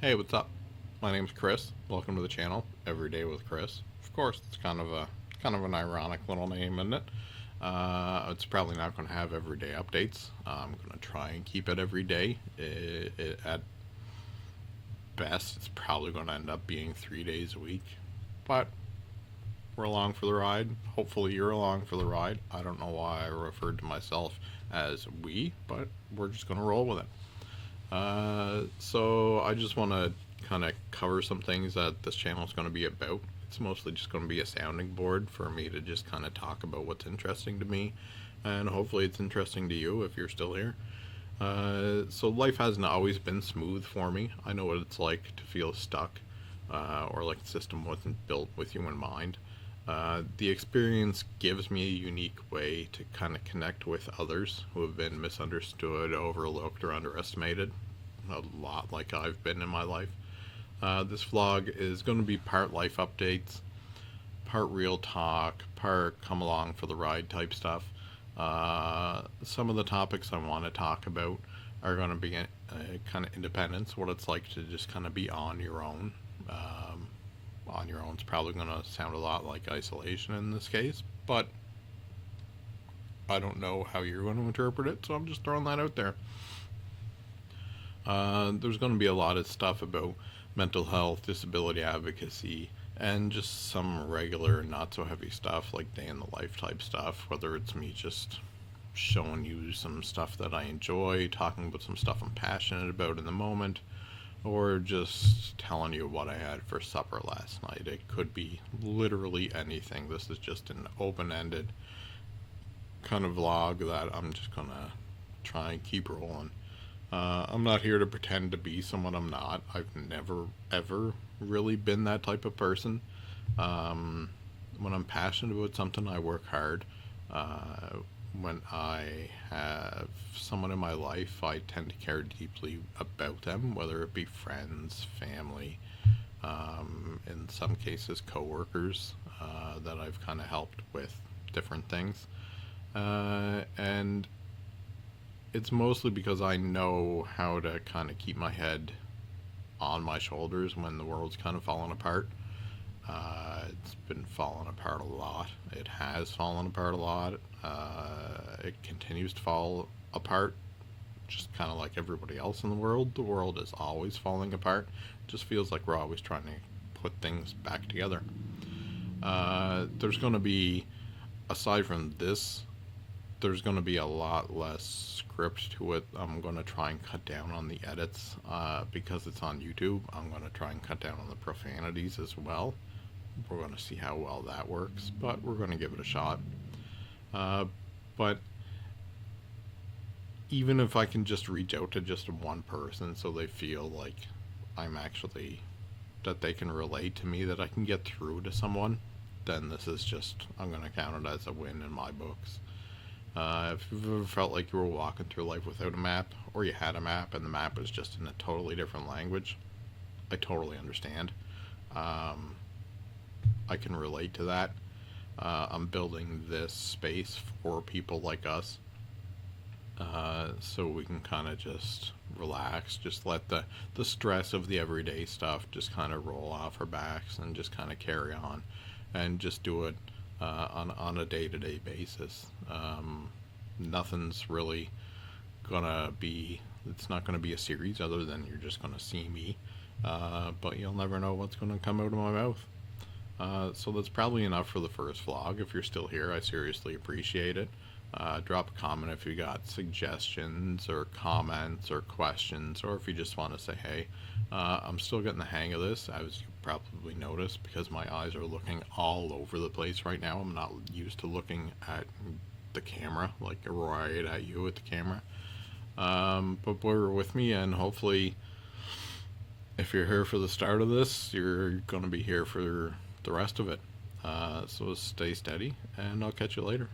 Hey, what's up? My name's Chris. Welcome to the channel, Everyday with Chris. Of course, it's kind of an ironic little name, isn't it? It's probably not going to have everyday updates. I'm going to try and keep it every day. At best, it's probably going to end up being 3 days a week, but we're along for the ride. Hopefully, you're along for the ride. I don't know why I referred to myself as we, but we're just going to roll with it. So I just want to kind of cover some things that this channel is going to be about. It's mostly just going to be a sounding board for me to just kind of talk about what's interesting to me, and hopefully it's interesting to you if you're still here. So life hasn't always been smooth for me. I know what it's like to feel stuck, or like the system wasn't built with you in mind. The experience gives me a unique way to kind of connect with others who have been misunderstood, overlooked, or underestimated, a lot like I've been in my life. This vlog is going to be part life updates, part real talk, part come along for the ride type stuff. Some of the topics I want to talk about are going to be kind of independence, what it's like to just kind of be on your own. On your own is probably going to sound a lot like isolation in this case, but I don't know how you're going to interpret it, so I'm just throwing that out there. There's going to be a lot of stuff about mental health, disability advocacy, and just some regular, not so heavy stuff like day in the life type stuff, whether it's me just showing you some stuff that I enjoy, talking about some stuff I'm passionate about in the moment, or just telling you what I had for supper last night. It could be literally anything. This is just an open-ended kind of vlog that I'm just gonna try and keep rolling. I'm not here to pretend to be someone I'm not. I've never ever really been that type of person. When I'm passionate about something, I work hard. When I have someone in my life, I tend to care deeply about them, whether it be friends, family, in some cases coworkers that I've kind of helped with different things. And it's mostly because I know how to kind of keep my head on my shoulders when the world's kind of falling apart. It's been falling apart a lot. It has fallen apart a lot. It continues to fall apart, just kind of like everybody else in the world. The world is always falling apart. It just feels like we're always trying to put things back together. There's going to be, aside from this, there's going to be a lot less script to it. I'm going to try and cut down on the edits because it's on YouTube. I'm going to try and cut down on the profanities as well. We're going to see how well that works, but we're going to give it a shot. But even if I can just reach out to just one person so they feel like I'm actually, that they can relate to me, that I can get through to someone, then this is just, I'm going to count it as a win in my books. If you've ever felt like you were walking through life without a map, or you had a map and the map was just in a totally different language, I totally understand. I can relate to that. I'm building this space for people like us, so we can kind of just relax, just let the stress of the everyday stuff just kind of roll off our backs and just kind of carry on and just do it on a day-to-day basis. Nothing's really gonna be, it's not gonna be a series other than you're just gonna see me, but you'll never know what's gonna come out of my mouth. So that's probably enough for the first vlog. If you're still here, I seriously appreciate it. Drop a comment if you got suggestions or comments or questions, or if you just want to say, hey, I'm still getting the hang of this, as you probably noticed, because my eyes are looking all over the place right now. I'm not used to looking at the camera, like right at you at the camera. But bear with me, and hopefully if you're here for the start of this, you're going to be here for the rest of it. So stay steady, and I'll catch you later.